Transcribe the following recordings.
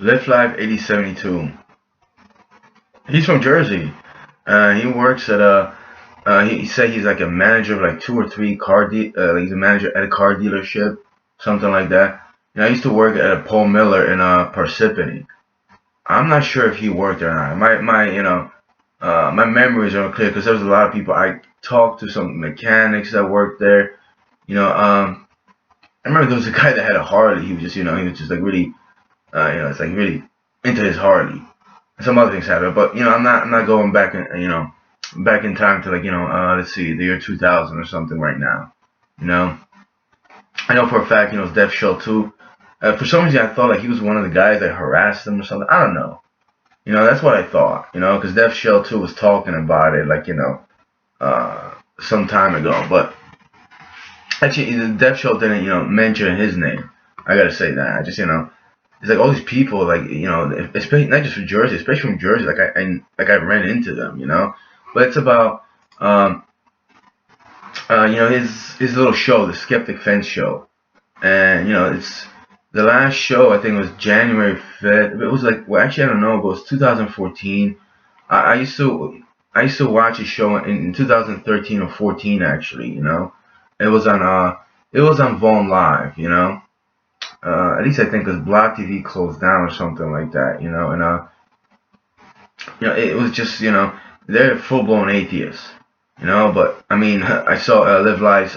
Live Life 8072. He's from Jersey. He works at a. He said he's like a manager of like two or three like he's a manager at a car dealership, something like that. I used to work at a Paul Miller in Parsippany. I'm not sure if he worked or not. My memories are unclear because there was a lot of people. I talked to some mechanics that worked there. I remember there was a guy that had a Harley. He was just, he was just like really, it's like really into his Harley. Some other things happened, but I'm not going back back in time to like, let's see, the year 2000 or something right now. You know, I know for a fact, it's Def Show too. For some reason, I thought like he was one of the guys that harassed him or something. I don't know. That's what I thought. Because Def Shell 2 was talking about it, like, some time ago. But actually, the Def Shell didn't, mention his name. I gotta say that. I just, it's like all these people, like, especially not just from Jersey, especially from Jersey, like I ran into them, But it's about, his little show, the Skeptic Fence show, and it's the last show. I think it was January 5th. It was like, well, actually, I don't know. It was 2014. I used to watch a show in 2013 or 14 actually. It was on it was on Vaughn Live. At least I think because Block TV closed down or something like that. And it was just they're full blown atheists. But I mean, I saw Live Life's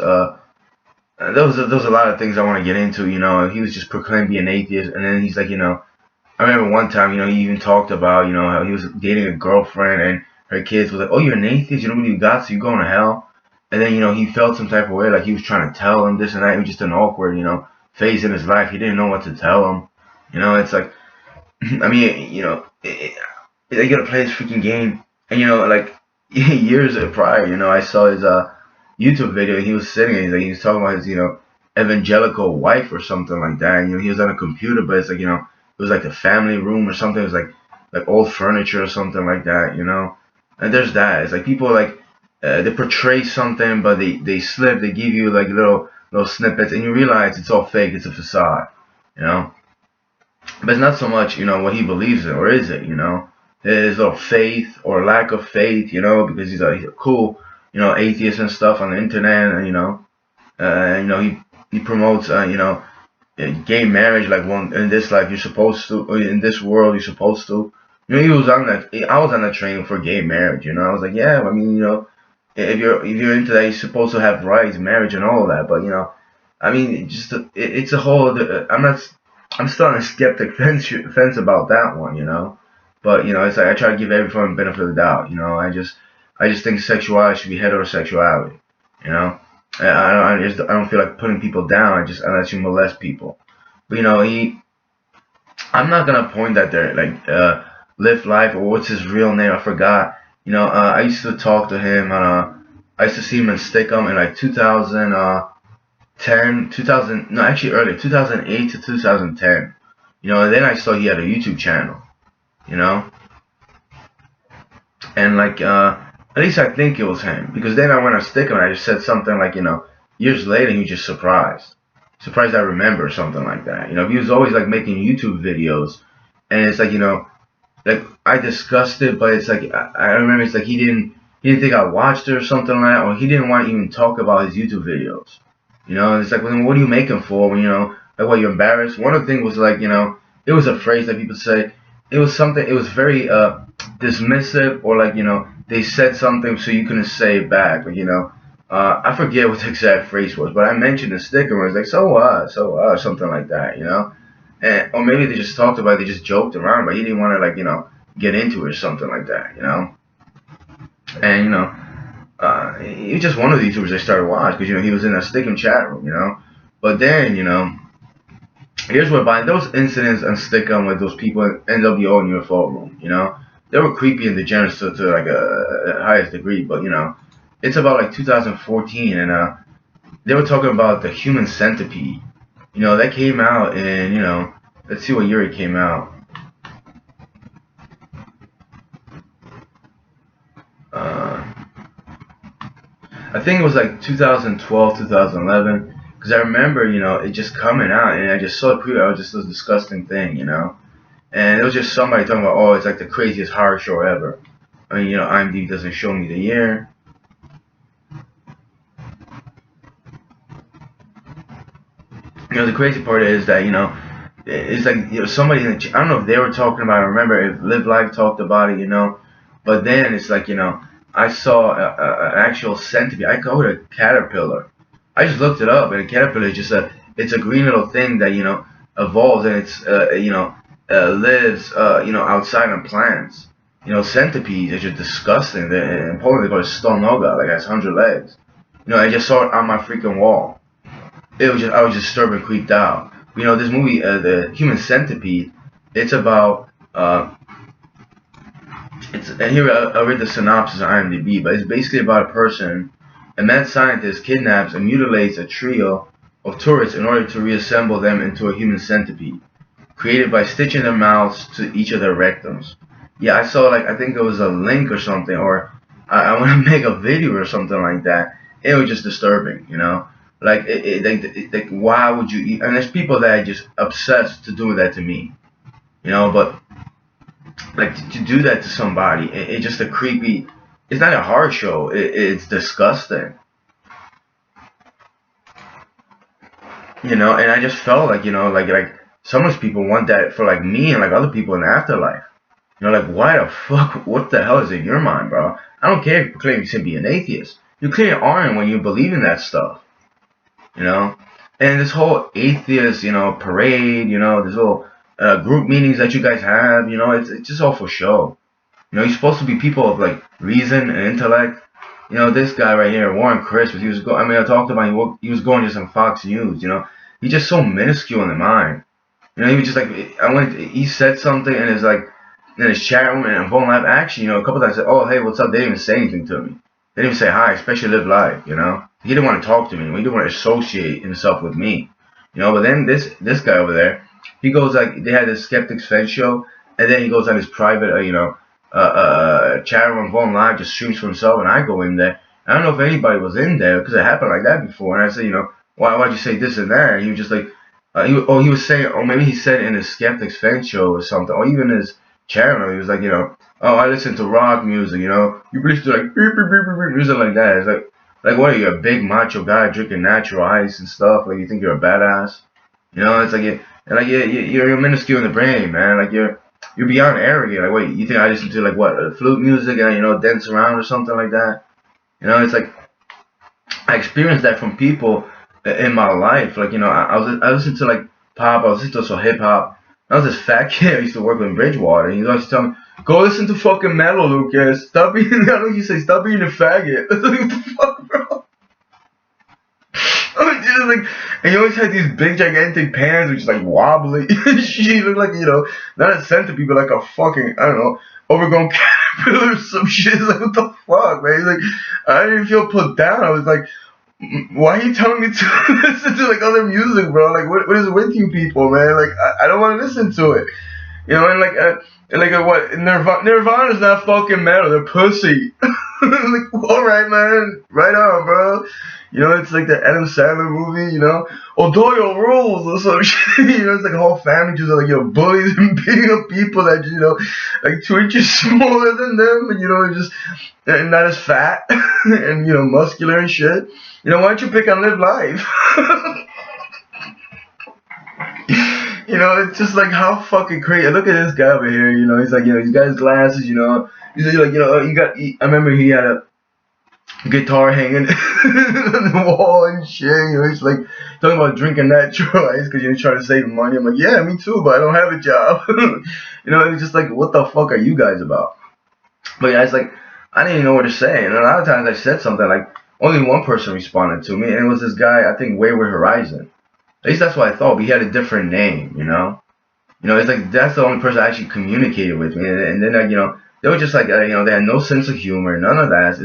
there was a lot of things I want to get into. He was just proclaiming being an atheist, and then he's like, I remember one time, he even talked about, how he was dating a girlfriend, and her kids was like, "Oh, you're an atheist, you don't believe God, so you're going to hell." And then, he felt some type of way, like he was trying to tell him this and that. It was just an awkward, phase in his life. He didn't know what to tell him. It's like, I mean, they gotta play this freaking game, and like years prior, I saw his YouTube video. He was sitting and he was talking about his evangelical wife or something like that. And, he was on a computer, but it's like it was like a family room or something. It was like old furniture or something like that. And there's that. It's like people like they portray something, but they slip. They give you like little snippets, and you realize it's all fake. It's a facade. You know. But it's not so much, what he believes in, or is it, his little faith or lack of faith, because he's a cool, atheist and stuff on the internet, and he promotes, gay marriage, like one in this life you're supposed to, or in this world you're supposed to. He was on that. I was on that train for gay marriage. I was like, yeah, I mean, if you're into that, you're supposed to have rights, marriage, and all of that. But I mean, it's a whole. I'm still on a skeptic fence about that one. But it's like I try to give everyone benefit of the doubt. I just think sexuality should be heterosexuality. You know, I don't feel like putting people down. Unless you molest people. But I'm not gonna point that they're like live life, or what's his real name? I forgot. I used to talk to him on I used to see him in Stickum in like 2010, 2000, no, actually earlier, 2008 to 2010. And then I saw he had a YouTube channel. You know, and like at least I think it was him, because then I went on Stickum and I just said something like, years later he was just surprised I remember, something like that. He was always like making YouTube videos, and it's like, like I discussed it, but it's like I remember it's like he didn't think I watched it or something like that, or he didn't want to even talk about his YouTube videos. And it's like, well, then what do you make them for? When like, what, you're embarrassed? One of the things was like, it was a phrase that people say. It was something. It was very dismissive, or like, they said something so you couldn't say it back. Like, I forget what the exact phrase was, but I mentioned the sticker and it was like, so what, something like that. And or maybe they just talked about it, they just joked around, but he didn't want to like get into it or something like that. And he was just one of the YouTubers I started watching, because he was in a Stickum chat room. But then here's what by those incidents on Stickum with those people in NWO and UFO room, they were creepy and degenerate to like a highest degree. But it's about like 2014, and they were talking about the human centipede. That came out in, let's see what year it came out. Uh, I think it was like 2012, 2011, because I remember, it just coming out, and I just saw it. I was just a disgusting thing. and it was just somebody talking about, oh, it's like the craziest horror show ever. I mean, IMDb doesn't show me the year. The crazy part is that it's like somebody in the I don't know if they were talking about it. I remember if Live Life talked about it, but then it's like I saw an actual centipede. I called it a caterpillar. I just looked it up, and a caterpillar is just it's a green little thing that evolves, and it's lives outside on plants. Centipedes are just disgusting. In Poland they call it stonoga, like it has 100 legs. I just saw it on my freaking wall. I was just disturbed and creeped out. This movie, the Human Centipede, it's about it's and here I read the synopsis on IMDb, but it's basically about a person, a mad scientist kidnaps and mutilates a trio of tourists in order to reassemble them into a human centipede, created by stitching their mouths to each of their rectums. Yeah, I saw I think there was a link or something, or I want to make a video or something like that. It was just disturbing. Like why would you eat? And there's people that are just obsessed to do that to me. But like to do that to somebody, it's just a creepy. It's not a horror show. It's disgusting. And I just felt like some of these people want that for like me and like other people in the afterlife. Like why the fuck? What the hell is in your mind, bro? I don't care if you claim to be an atheist. You clearly aren't when you believe in that stuff. you know. And this whole atheist, parade, this little group meetings that you guys have, it's just all for show. You're supposed to be people of like reason and intellect. This guy right here, Warren Chris, he was going. I mean, I talked about he was going to some Fox News. He's just so minuscule in the mind. He was just like he said something and it's like in his chat room and phone live action. A couple times I said, "Oh, hey, what's up?" They didn't even say anything to me. They didn't even say hi, especially Live Live. He didn't want to talk to me. He didn't want to associate himself with me. But then this guy over there, he goes like they had a Skeptics Fed show, and then he goes on his private chat room phone live, just streams for himself, and I go in there. I don't know if anybody was in there because it happened like that before. And I said, why'd you say this and that? And he was just like, he was saying, or maybe he said it in his Skeptics Fan show or something, or even his channel. He was like, oh, I listen to rock music, you listen to like beep, beep, beep, beep, music like that. It's like what are you, a big macho guy drinking natural ice and stuff? Like you think you're a badass? It's like you're minuscule in the brain, man. Like you're beyond arrogant. Like wait, you think I listen to like what flute music and dance around or something like that? It's like I experienced that from people in my life. Like I listened to like pop. I listened to some hip hop. I was this fat kid. I used to work in Bridgewater. And he always tell me, "Go listen to fucking metal, Lucas. Stop being." I know you say, "Stop being a faggot." Like, what the fuck, bro? I mean, just like, and he always had these big gigantic pants, which is like wobbly. She looked like not a centipede, but like a fucking I don't know, overgrown caterpillar or some shit. Like what the fuck, man? Like I didn't feel put down. I was like, why are you telling me to listen to like other music, bro? Like what is with you people, man? Like I don't want to listen to it. What Nirvana's not fucking metal, they're pussy. Like, alright man, right on, bro. It's like the Adam Sandler movie, O'Doyle rules or some shit. It's like a whole family just like bullies and beating up people that like 2 inches smaller than them, and just and not as fat and muscular and shit. Why don't you pick on Live Life? It's just like how fucking crazy. Look at this guy over here. He's like, he's got his glasses. He's like, I remember he had a guitar hanging on the wall and shit. He's like talking about drinking natural ice because he's trying to save money. I'm like, yeah, me too, but I don't have a job. It's just like, what the fuck are you guys about? But yeah, it's like I didn't even know what to say. And a lot of times I said something like only one person responded to me, and it was this guy. I think Wayward Horizon. At least that's what I thought. But he had a different name. It's like that's the only person I actually communicated with me. And then they were just like they had no sense of humor, none of that.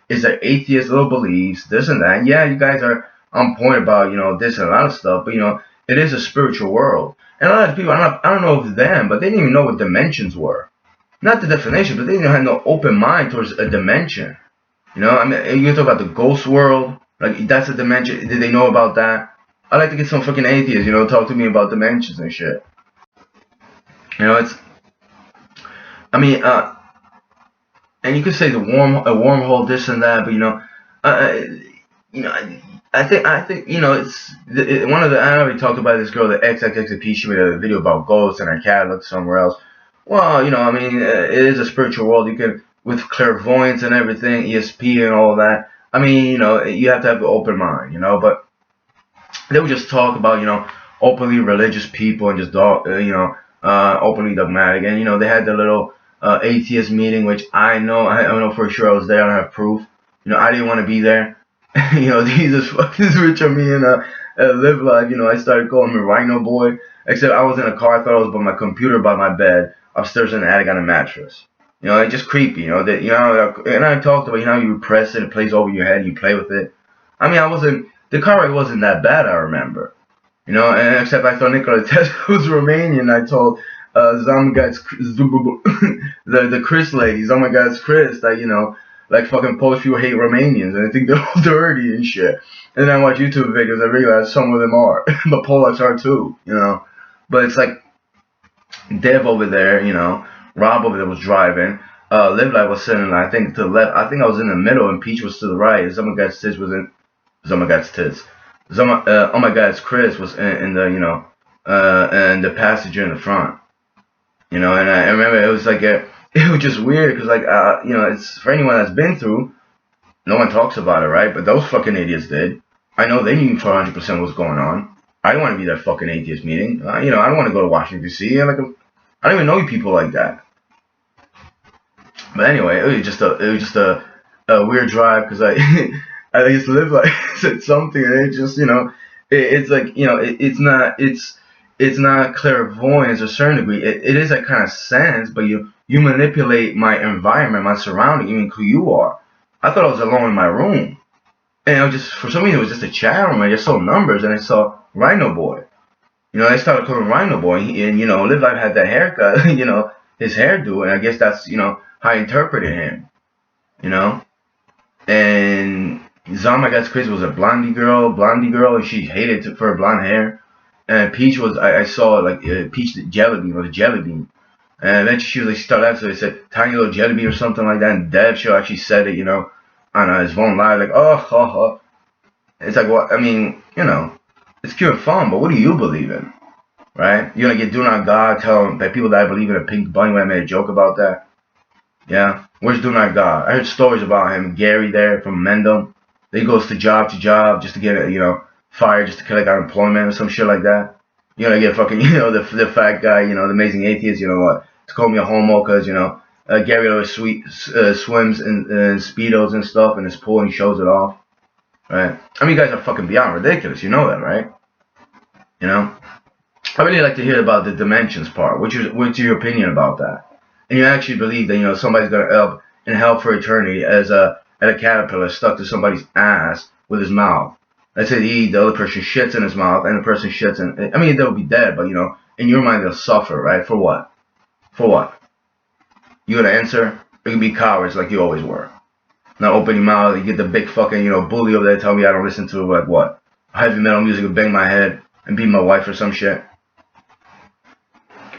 It's their atheist little beliefs, this and that. Yeah, you guys are on point about this and a lot of stuff, but it is a spiritual world. And a lot of people, I don't know if them, but they didn't even know what dimensions were. Not the definition, but they didn't have no open mind towards a dimension. I mean, you talk about the ghost world, like that's a dimension. Did they know about that? I like to get some fucking atheists, talk to me about dimensions and shit. You know, it's I mean, and you could say a wormhole, this and that, but uh, you know, I think one of the I already talked about this girl, the XXXP. She made a video about ghosts and her cat looked somewhere else. Well, I mean, it is a spiritual world. You can with clairvoyance and everything, ESP and all that. I mean, you have to have an open mind, but they would just talk about, openly religious people and just, openly dogmatic. And, they had the little atheist meeting, which I know for sure I was there. I have proof. I didn't want to be there. Jesus fucking switch on me and live life. I started calling me Rhino Boy. Except I was in a car. I thought I was by my computer by my bed upstairs in the attic on a mattress. It's just creepy. And I talked about you press it, it plays over your head, you play with it. I mean, the car ride wasn't that bad. I remember. And except I thought Nikola Tesla was Romanian. I told Zamgats the Chris ladies, oh my God, it's Chris, that like fucking Polish people hate Romanians and I think they're all dirty and shit. And then I watch YouTube videos, I realize some of them are, but Polacks are too, But it's like Dev over there, Rob over there was driving. Live Life was sitting, I think, to the left. I think I was in the middle and Peach was to the right. Zamgats Tits was in Zamgats Tits. Oh my God, it's Chris was in the and the passenger in the front. And I remember it was like it was just weird because like it's for anyone that's been through, no one talks about it, right? But those fucking idiots did. I know they knew 400% what's going on. I don't want to be that fucking atheist meeting. I don't want to go to Washington D.C. I don't even know people like that. But anyway, it was just a weird drive because I I used to live like said something and it just it's like it's not clairvoyance to a certain degree. It is that kind of sense, but you manipulate my environment, my surrounding, even who you are. I thought I was alone in my room, and I was just for some reason it was just a chat room. I just saw numbers and I saw Rhino Boy. I started calling him Rhino Boy, and Live Life had that haircut, his hairdo, and I guess that's how I interpreted him, and Zama Gets Chris was a blondie girl, and she hated for her blonde hair. And Peach was, I saw like Peach the jelly bean was a jelly bean. And then she was like, she started out, so they said tiny little jelly bean or something like that. And Dev Show actually said it, on his phone live, like, oh, ha, ha. It's like, well, I mean, it's cute and fun, but what do you believe in? Right? You're gonna get Do Not God, tell that people that I believe in a pink bunny when I made a joke about that. Yeah? Where's Do Not God? I heard stories about him, Gary there from Mendham. He goes to job just to get, fired, just to collect unemployment or some shit like that. You're gonna get fucking, the fat guy, the amazing atheist, what? To call me a homo because, Gary always swims in Speedos and stuff in his pool and he shows it off. Right? I mean, you guys are fucking beyond ridiculous. You know that, right? I really like to hear about the dimensions part. What's your opinion about that? And you actually believe that, somebody's gonna up in hell for eternity as a caterpillar stuck to somebody's ass with his mouth. Let's say the other person shits in his mouth and the person shits in. I mean, they'll be dead, but in your mind they'll suffer, right? For what? For what? You gonna answer? You can be cowards like you always were. Now open your mouth. You get the big fucking bully over there. Tell me I don't listen to like what? Heavy metal music would bang my head and beat my wife or some shit.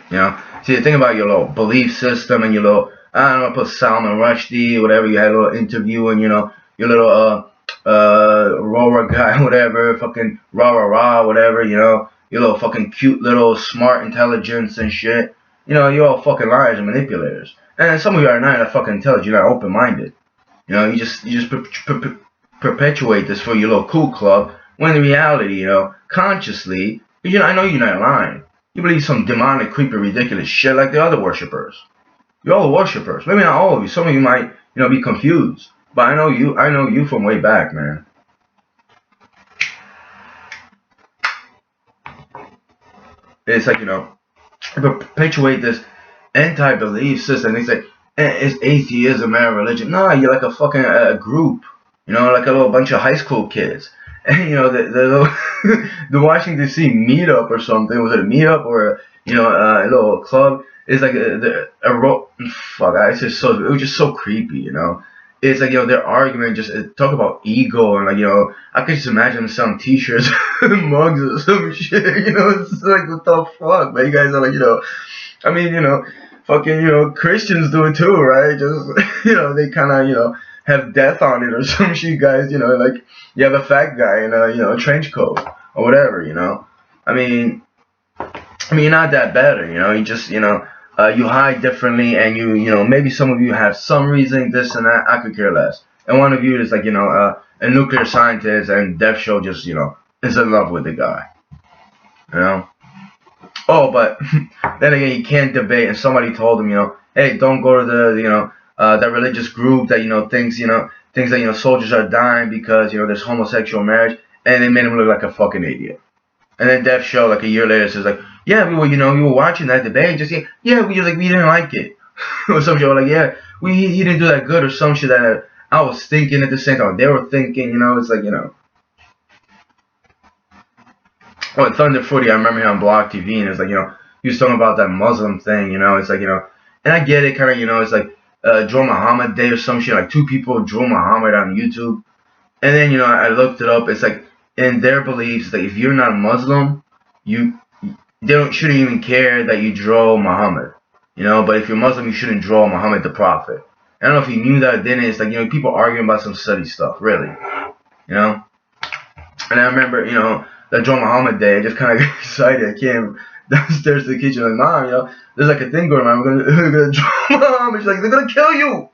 See, the thing about your little belief system and your little, I don't know, put Salman Rushdie, whatever, you had a little interview and, your little, Rora guy, whatever, fucking rah, whatever, your little fucking cute little smart intelligence and shit. You're all fucking liars and manipulators. And some of you are not fucking intelligent, you're not open-minded. You just perpetuate this for your little cool club, when in reality, consciously, I know you're not lying. You believe some demonic, creepy, ridiculous shit like the other worshippers. You're all worshippers. Maybe not all of you. Some of you might, be confused. But I know you from way back, man. It's like, perpetuate this anti-belief system. They say, it's atheism and religion. No, you're like a fucking group. Like a little bunch of high school kids. And, the Washington D.C. meetup or something. Was it a meetup or, a little club? It's like it was just so creepy, It's like, their argument just talk about ego and like, I could just imagine them selling t-shirts, mugs or some shit, It's like, what the fuck, man? You guys are like, I mean, fucking, Christians do it too, right? Just, they kind of, have death on it or some shit, guys. Like you have a fat guy in a, trench coat or whatever. I mean, you're not that better. You just, you hide differently, and maybe some of you have some reason, this and that. I could care less. And one of you is like, a nuclear scientist, and Death Show just, is in love with the guy. You know. Oh, but then again, you can't debate. And somebody told him, hey, don't go to the, that religious group that, thinks that, soldiers are dying because, there's homosexual marriage. And they made him look like a fucking idiot. And then Death Show, like a year later, says like, yeah, we were watching that debate. Just yeah, we didn't like it, or some shit. Like, yeah, he didn't do that good, or some shit that I was thinking at the same time. They were thinking, it's like, Oh, Thunder Footy, I remember him on Block TV, and it's like, he was talking about that Muslim thing, it's like, and I get it, kind of, it's like Joe Muhammad Day or some shit, like two people drew Muhammad on YouTube, and then, I looked it up, it's like, in their beliefs, that if you're not a Muslim, shouldn't even care that you draw Muhammad, but if you're Muslim, you shouldn't draw Muhammad the Prophet. I don't know if you knew that then, it's like, people arguing about some silly stuff, really, and I remember, that Joe Muhammad Day, I just kind of got excited. I came downstairs to the kitchen, like, Mom, there's like a thing going on. We're gonna draw Muhammad. She's like, they're gonna kill you.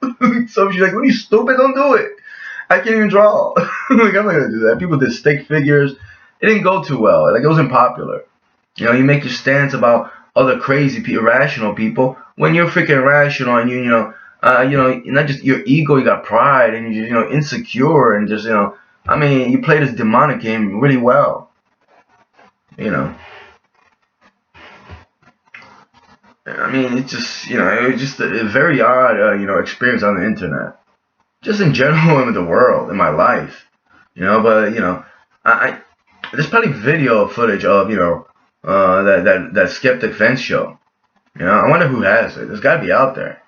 So she's like, what are you, stupid? Don't do it. I can't even draw. Like, I'm not gonna do that. People did stick figures. It didn't go too well. Like, it wasn't popular. You make your stance about other crazy, irrational people when you're freaking irrational, and not just your ego, you got pride, and you're just, insecure, and just, I mean, you play this demonic game really well. I mean, it's just, it was just a very odd, experience on the internet. Just in general in the world, in my life. But, I there's probably video footage of, that Skeptic Fence show. I wonder who has it. There's gotta be out there.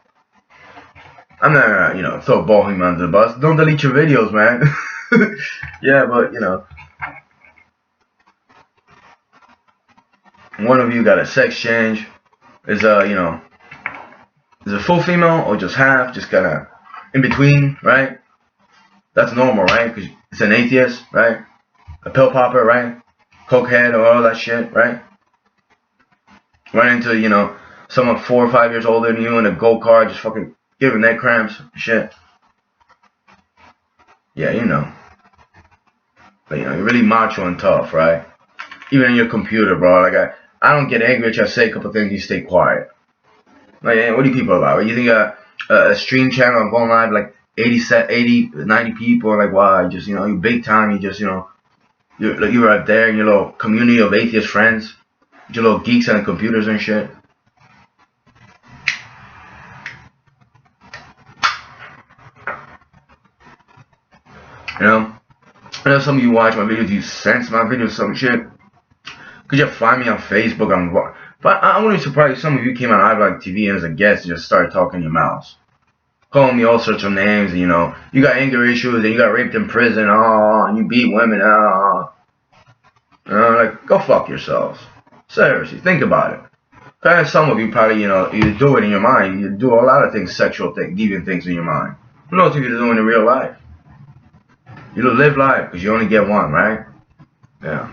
I'm not gonna, throw Bohem under the bus. Don't delete your videos, man. Yeah, but, one of you got a sex change. Is is it full female or just half? Just kind of in between, right? That's normal, right? Because it's an atheist, right? A pill popper, right? Cokehead or all that shit, right? Run into, someone 4 or 5 years older than you in a go-kart, just fucking giving neck cramps, shit. Yeah, But, you're really macho and tough, right? Even in your computer, bro. Like, I don't get angry at you. I say a couple things, you stay quiet. Like, what do people about? You think a stream channel going live like 80, 90 people, like, wow, you just, you big time, you just, you're right there in your little community of atheist friends, your little geeks on computers and shit. I know some of you watch my videos, you sense my videos, some shit. Could you find me on Facebook? But I wouldn't be surprised if some of you came on iBlock TV and as a guest and just started talking your mouths. Calling me all sorts of names, and, you got anger issues, and you got raped in prison, and you beat women, like, go fuck yourselves. Seriously, think about it. Kind of some of you probably, you do it in your mind. You do a lot of things, sexual things, deviant things in your mind. Who knows if you're doing it in real life? You live life, because you only get one, right? Yeah.